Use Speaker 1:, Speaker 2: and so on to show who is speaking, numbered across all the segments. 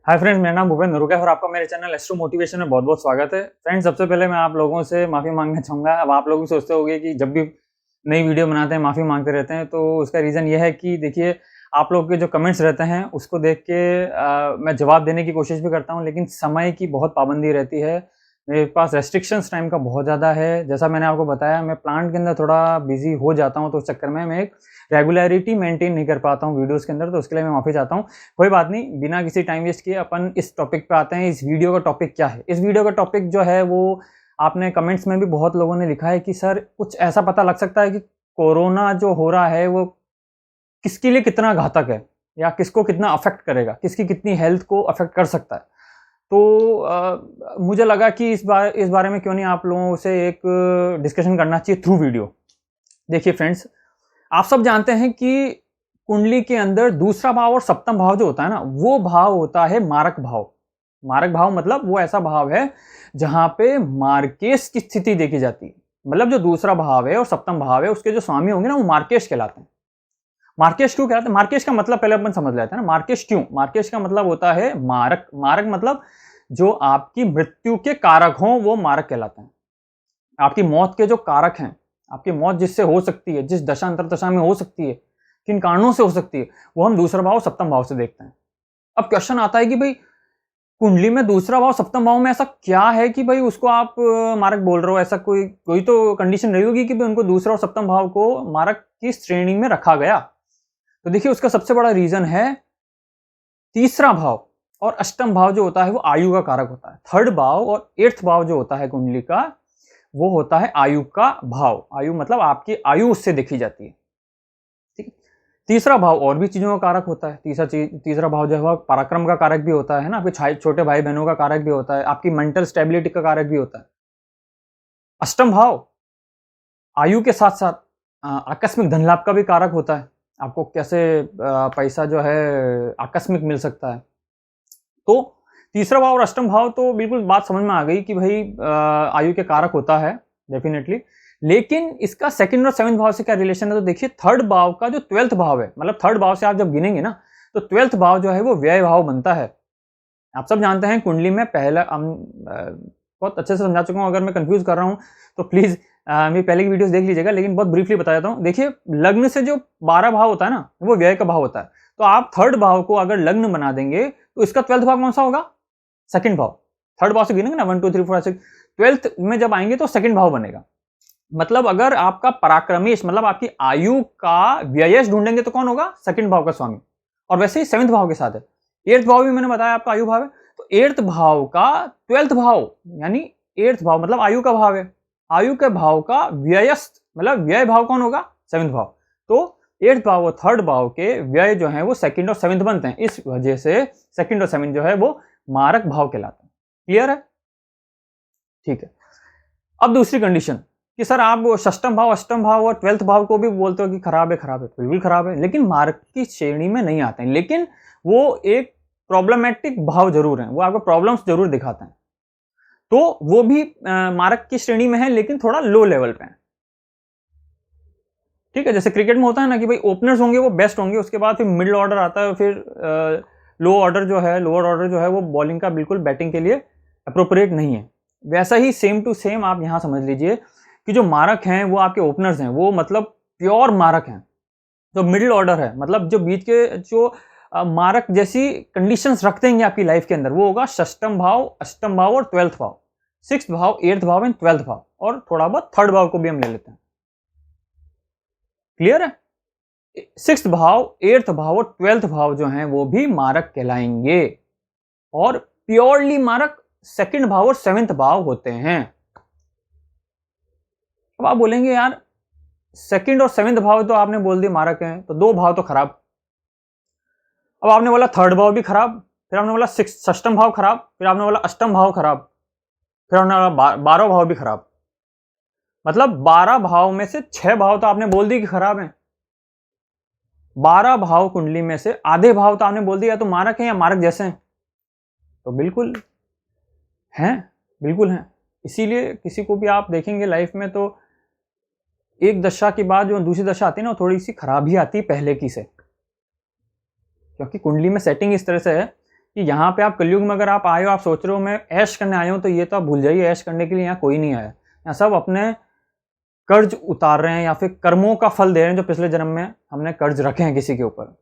Speaker 1: Hi friends, मेरा नाम भूपेंद्र रुका है और आपका मेरे चैनल एस्ट्रो मोटिवेशन में बहुत बहुत स्वागत है। फ्रेंड्स, सबसे पहले मैं आप लोगों से माफ़ी मांगना चाहूँगा। अब आप लोग सोचते होंगे कि जब भी नई वीडियो बनाते हैं माफ़ी मांगते रहते हैं, तो उसका रीज़न ये है कि देखिए, आप लोग के जो कमेंट्स रहते हैं उसको देख के मैं जवाब देने की कोशिश भी करता हूँ, लेकिन समय की बहुत पाबंदी रहती है। मेरे पास रेस्ट्रिक्शंस टाइम का बहुत ज़्यादा है। जैसा मैंने आपको बताया, मैं प्लांट के अंदर थोड़ा बिजी हो जाता हूँ, तो उस चक्कर में मैं एक रेगुलरिटी मेंटेन नहीं कर पाता हूँ वीडियोज़ के अंदर, तो उसके लिए मैं माफ़ी चाहता हूँ। कोई बात नहीं, बिना किसी टाइम वेस्ट किए अपन इस टॉपिक पे आते हैं। इस वीडियो का टॉपिक क्या है? इस वीडियो का टॉपिक जो है वो आपने कमेंट्स में भी बहुत लोगों ने लिखा है कि सर कुछ ऐसा पता लग सकता है कि कोरोना जो हो रहा है वो किसके लिए कितना घातक है या किसको कितना अफेक्ट करेगा, किसकी कितनी हेल्थ को अफेक्ट कर सकता है। तो मुझे लगा कि इस बारे में क्यों नहीं आप लोगों से एक डिस्कशन करना चाहिए थ्रू वीडियो। देखिए फ्रेंड्स, आप सब जानते हैं कि कुंडली के अंदर दूसरा भाव और सप्तम भाव जो होता है ना, वो भाव होता है मारक भाव। मारक भाव मतलब वो ऐसा भाव है जहां पे मार्केश की स्थिति देखी जाती है। मतलब जो दूसरा भाव है और सप्तम भाव है उसके जो स्वामी होंगे ना, वो मार्केश कहलाते हैं। मार्केश क्यों कहलाते हैं? मार्केश का मतलब पहले अपन समझ लेते हैं ना। मार्केश क्यों? मार्केश का मतलब होता है मारक। मारक मतलब जो आपकी मृत्यु के कारक हों वो मारक कहलाते हैं। आपकी मौत के जो कारक हैं, आपकी मौत जिससे हो सकती है, जिस दशा अंतर दशा में हो सकती है, किन कारणों से हो सकती है, वो हम दूसरा भाव सप्तम भाव से देखते हैं। अब क्वेश्चन आता है कि भाई कुंडली में दूसरा भाव सप्तम भाव में ऐसा क्या है कि भाई उसको आप मारक बोल रहे हो? ऐसा कोई कोई तो कंडीशन रही होगी कि भाई उनको दूसरा और सप्तम भाव को मारक की श्रेणी में रखा गया। तो देखिए, उसका सबसे बड़ा रीजन है तीसरा भाव और अष्टम भाव जो होता है वो आयु का कारक होता है। थर्ड भाव और एट्थ भाव जो होता है कुंडली का, वो होता है आयु का भाव। आयु मतलब आपकी आयु उससे देखी जाती है। ठीक है। तीसरा भाव और भी चीजों का कारक होता है। तीसरा भाव जो है वो पराक्रम का कारक भी होता है ना, आपके छोटे भाई बहनों का कारक भी होता है, आपकी मेंटल स्टेबिलिटी का कारक भी होता है। अष्टम भाव आयु के साथ साथ आकस्मिक धन लाभ का भी कारक होता है। आपको कैसे पैसा जो है आकस्मिक मिल सकता है। तो तीसरा भाव और अष्टम भाव तो बिल्कुल बात समझ में आ गई कि भाई आयु के कारक होता है डेफिनेटली। लेकिन इसका सेकंड और सेवंथ भाव से क्या रिलेशन है? तो देखिए, थर्ड भाव का जो ट्वेल्थ भाव है, मतलब थर्ड भाव से आप जब गिनेंगे ना, तो ट्वेल्थ भाव जो है वो व्यय भाव बनता है। आप सब जानते हैं कुंडली में पहला बहुत अच्छे से समझा चुका हूं। अगर मैं कंफ्यूज कर रहा हूं तो प्लीज मेरी पहले की वीडियोस देख लीजिएगा, लेकिन बहुत ब्रीफली बता देता हूं। देखिए, लग्न से जो 12 भाव होता है ना, वो व्यय का भाव होता है। तो आप थर्ड भाव को अगर लग्न बना देंगे तो इसका ट्वेल्थ भाव कौन सा होगा? सेकंड भाव। थर्ड भाव से गिनेंगे ना, 1 2 3 4 6, ट्वेल्थ में जब आएंगे तो सेकंड भाव बनेगा। मतलब अगर आपका पराक्रमेश मतलब आपकी आयु का व्ययश ढूंढेंगे तो कौन होगा? सेकंड भाव का स्वामी। और वैसे ही सेवंथ भाव के साथ है। एट्थ भाव भी मैंने बताया आपका आयु भाव है। तो एट्थ भाव का ट्वेल्थ भाव यानी एट्थ भाव मतलब आयु का भाव है। आयु के भाव का व्ययस्थ मतलब व्यय भाव कौन होगा? सेवंथ भाव। तो एट्थ भाव और थर्ड भाव के व्यय जो है वो सेकंड और सेवंथ बनते हैं। इस वजह से सेकंड और सेवंथ जो है वो मारक भाव कहलाते हैं। क्लियर है? ठीक है। अब दूसरी कंडीशन कि सर आप षष्टम भाव, अष्टम भाव और ट्वेल्थ भाव को भी बोलते हो कि खराब है। खराब है, बिल्कुल खराब है, लेकिन मारक की श्रेणी में नहीं आते हैं। लेकिन वो एक प्रॉब्लमेटिक भाव जरूर है, वो आपको प्रॉब्लम्स जरूर दिखाते हैं। तो वो भी मारक की श्रेणी में है, लेकिन थोड़ा लो लेवल पे है। ठीक है। जैसे क्रिकेट में होता है ना कि भाई ओपनर्स होंगे वो बेस्ट होंगे, उसके बाद फिर मिडिल ऑर्डर आता है, फिर लो ऑर्डर जो है, लोअर ऑर्डर जो है वो बॉलिंग का बिल्कुल बैटिंग के लिए अप्रोप्रिएट नहीं है। वैसा ही सेम टू सेम आप यहां समझ लीजिए कि जो मारक हैं वो आपके ओपनर्स हैं, वो मतलब प्योर मारक हैं। जो मिडिल ऑर्डर है मतलब जो बीच के जो मारक जैसी कंडीशंस रखते हैं आपकी लाइफ के अंदर, वो होगा षष्टम भाव, अष्टम भाव और ट्वेल्थ भाव। सिक्स्थ भाव, एट्थ भाव एंड ट्वेल्थ भाव, और थोड़ा बहुत थर्ड भाव को भी हम ले लेते हैं। क्लियर है? सिक्स्थ भाव, एट्थ भाव और ट्वेल्थ भाव जो हैं वो भी मारक कहलाएंगे, और प्योरली मारक सेकंड भाव और सेवेंथ भाव होते हैं। अब आप बोलेंगे यार सेकंड और सेवेंथ भाव तो आपने बोल दिए मारक हैं, तो दो भाव तो खराब। अब आपने बोला थर्ड भाव भी खराब, फिर आपने बोला षष्टम भाव खराब, फिर आपने बोला अष्टम भाव खराब, फिर आपने बोला 12 भाव भी खराब। मतलब 12 भाव में से 6 भाव तो आपने बोल दिए कि खराब हैं। 12 भाव कुंडली में से आधे भाव तो आपने बोल दिया तो मारक हैं या मारक जैसे हैं। तो बिल्कुल हैं, बिल्कुल हैं। इसीलिए किसी को भी आप देखेंगे लाइफ में तो एक दशा के बाद जो दूसरी दशा आती है ना, वो थोड़ी सी खराब ही आती है पहले की से, क्योंकि कुंडली में सेटिंग इस तरह से है कि यहाँ पे आप कलयुग में अगर आप आए हो, आप सोच रहे हो मैं ऐश करने आया हूँ, तो ये तो आप भूल जाइए, ऐश करने के लिए यहाँ कोई नहीं आया। यहाँ सब अपने कर्ज उतार रहे हैं या फिर कर्मों का फल दे रहे हैं जो पिछले जन्म में हमने कर्ज रखे हैं किसी के ऊपर।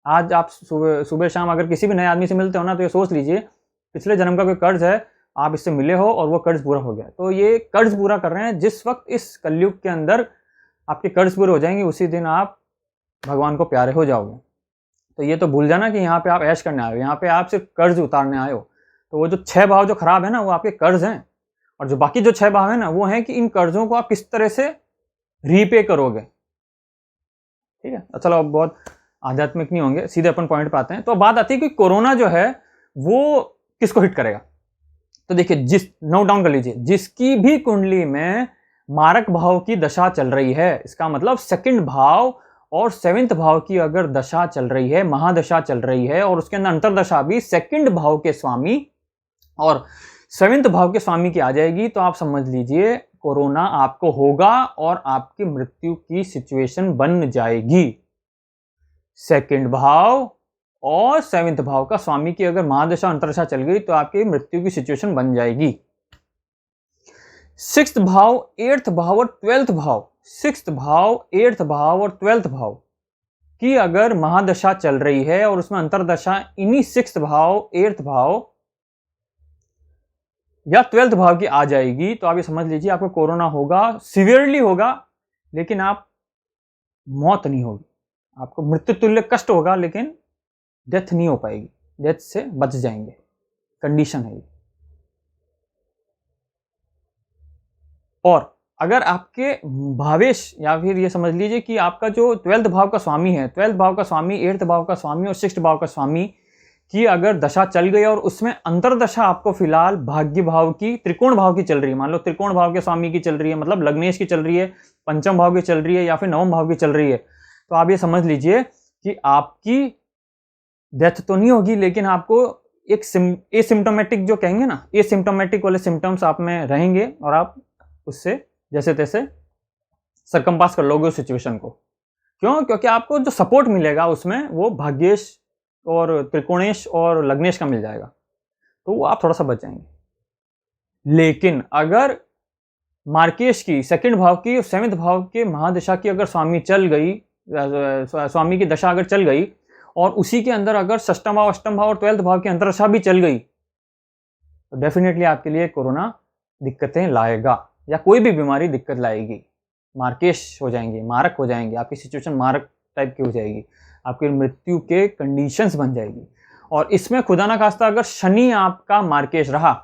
Speaker 1: आज आप सुबह शाम अगर किसी भी नए आदमी से मिलते हो ना, तो ये सोच लीजिए पिछले जन्म का कोई कर्ज है, आप इससे मिले हो और वो कर्ज पूरा हो गया। तो ये कर्ज पूरा कर रहे हैं। जिस वक्त इस कलयुग के अंदर आपके कर्ज पूरे हो जाएंगे, उसी दिन आप भगवान को प्यारे हो जाओगे। तो ये तो भूल जाना कि यहाँ पे आप ऐश करने आए हो, यहाँ पे आप सिर्फ कर्ज उतारने आए हो। तो वो जो 6 भाव जो खराब है ना, वो आपके कर्ज हैं, और जो बाकी जो 6 भाव है ना, वो है कि इन कर्जों को आप किस तरह से रीपे करोगे। ठीक है, तो चलो अब बहुत आध्यात्मिक नहीं होंगे, सीधे अपन पॉइंट पे आते हैं। तो बात आती है कि कोरोना जो है वो किसको हिट करेगा। तो देखिए, नोट डाउन कर लीजिए, जिसकी भी कुंडली में मारक भाव की दशा चल रही है, इसका मतलब सेकंड भाव और 7वें भाव की अगर दशा चल रही है, महादशा चल रही है, और उसके अंदर अंतरदशा भी सेकंड भाव के स्वामी और 7वें भाव के स्वामी की आ जाएगी, तो आप समझ लीजिए कोरोना आपको होगा और आपकी मृत्यु की सिचुएशन बन जाएगी। सेकंड भाव और 7वें भाव का स्वामी की अगर महादशा अंतरदशा चल गई तो आपकी मृत्यु की सिचुएशन बन जाएगी। 6th भाव, 8th भाव और 12th भाव, 6th भाव, 8th भाव और 12th भाव की अगर महादशा चल रही है और उसमें अंतरदशा इन्हीं 6th भाव, 8th भाव या 12th भाव की आ जाएगी, तो आप ये समझ लीजिए आपको कोरोना होगा, सीवियरली होगा, लेकिन आप मौत नहीं होगी, आपको मृत्यु तुल्य कष्ट होगा, लेकिन डेथ नहीं हो पाएगी, डेथ से बच जाएंगे, कंडीशन है ये। और अगर आपके भावेश या फिर ये समझ लीजिए कि आपका जो 12th भाव का स्वामी है, 12th भाव का स्वामी, 8th भाव का स्वामी और 6th भाव का स्वामी की अगर दशा चल गई और उसमें अंतरदशा आपको फिलहाल भाग्य भाव की, त्रिकोण भाव की चल रही है, मान लो त्रिकोण भाव के स्वामी की चल रही है, मतलब लग्नेश की चल रही है, पंचम भाव की चल रही है या फिर 9वें भाव की चल रही है, तो आप ये समझ लीजिए कि आपकी डेथ तो नहीं होगी, लेकिन आपको एक एसिम्टोमेटिक जो कहेंगे ना, एसिम्टोमेटिक वाले सिम्टम्स आप में रहेंगे और आप उससे जैसे तैसे सरकमपास कर लोगे उस सिचुएशन को। क्यों? क्योंकि आपको जो सपोर्ट मिलेगा उसमें वो भाग्येश और त्रिकोणेश और लग्नेश का मिल जाएगा, तो वो आप थोड़ा सा बच जाएंगे। लेकिन अगर मार्केश की, सेकंड भाव की और 7वें भाव के महादशा की अगर स्वामी चल गई, स्वामी की दशा अगर चल गई और उसी के अंदर अगर 6th भाव, 8th भाव और 12th भाव की अंतरदशा भी चल गई, तो डेफिनेटली आपके लिए कोरोना दिक्कतें लाएगा या कोई भी बीमारी दिक्कत लाएगी। मार्केश हो जाएंगे, मारक हो जाएंगे, आपकी सिचुएशन मारक टाइप की हो जाएगी, आपकी मृत्यु के कंडीशंस बन जाएगी। और इसमें खुदा ना खास्ता अगर शनि आपका मार्केश रहा,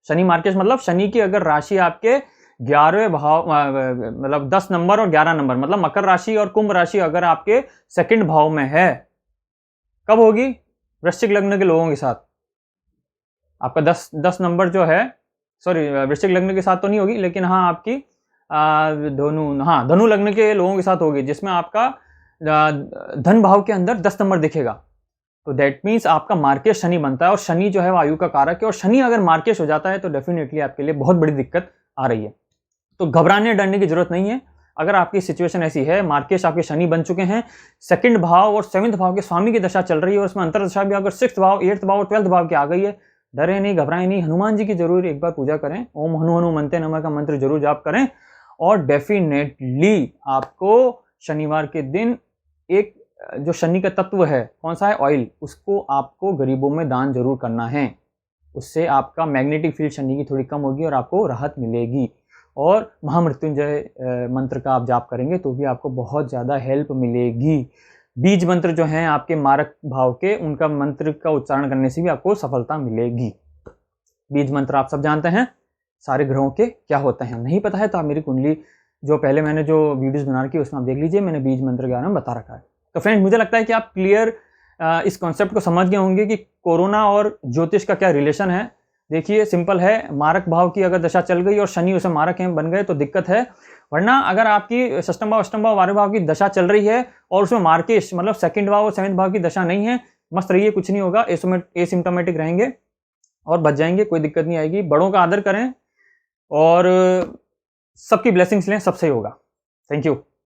Speaker 1: शनि मार्केश मतलब शनि की अगर राशि आपके 11वें भाव, मतलब 10 नंबर और 11 नंबर, मतलब मकर राशि और कुंभ राशि अगर आपके सेकंड भाव में है, कब होगी? वृश्चिक लग्न के लोगों के साथ आपका 10 नंबर जो है, सॉरी वृश्चिक लग्न के साथ तो नहीं होगी, लेकिन हाँ आपकी धनु लग्न के लोगों के साथ होगी, जिसमें आपका धन भाव के अंदर 10 नंबर दिखेगा। तो दैट मीन्स आपका मार्केश शनि बनता है, और शनि जो है वायु का कारक है, और शनि अगर मार्केश हो जाता है तो डेफिनेटली आपके लिए बहुत बड़ी दिक्कत आ रही है। तो घबराने डरने की जरूरत नहीं है। अगर आपकी सिचुएशन ऐसी है, मार्केश आपके शनि बन चुके हैं, सेकंड भाव और 7वें भाव के स्वामी की दशा चल रही है और उसमें अंतरदशा भी अगर 6th भाव, 8th भाव और 12th भाव की आ गई है, डरे नहीं, घबराए नहीं, हनुमान जी की जरूर एक बार पूजा करें, ओम हनु हनु मनते नमः का मंत्र जरूर जाप करें, और डेफिनेटली आपको शनिवार के दिन एक जो शनि का तत्व है, कौन सा है? ऑयल, उसको आपको गरीबों में दान जरूर करना है। उससे आपका मैग्नेटिक फील्ड शनि की थोड़ी कम होगी और आपको राहत मिलेगी। और महामृत्युंजय मंत्र का आप जाप करेंगे तो भी आपको बहुत ज़्यादा हेल्प मिलेगी। बीज मंत्र जो हैं आपके मारक भाव के, उनका मंत्र का उच्चारण करने से भी आपको सफलता मिलेगी। बीज मंत्र आप सब जानते हैं सारे ग्रहों के क्या होते हैं। नहीं पता है तो आप मेरी कुंडली जो पहले मैंने जो वीडियोस बना रखी है उसमें आप देख लीजिए, मैंने बीज मंत्र के बारे में बता रखा है। तो फ्रेंड्स, मुझे लगता है कि आप क्लियर इस कॉन्सेप्ट को समझ गए होंगे कि कोरोना और ज्योतिष का क्या रिलेशन है। देखिए सिंपल है, मारक भाव की अगर दशा चल गई और शनि उसे मारक हैं बन गए तो दिक्कत है, वरना अगर आपकी 6th भाव, 8th भाव, 12वें भाव की दशा चल रही है और उसमें मार्केश मतलब सेकंड भाव और 7वें भाव की दशा नहीं है, मस्त रहिए, कुछ नहीं होगा, एसिम्टोमेटिक रहेंगे और बच जाएंगे, कोई दिक्कत नहीं आएगी। बड़ों का आदर करें और सबकी ब्लेसिंग्स लें, सब सही होगा। Thank you.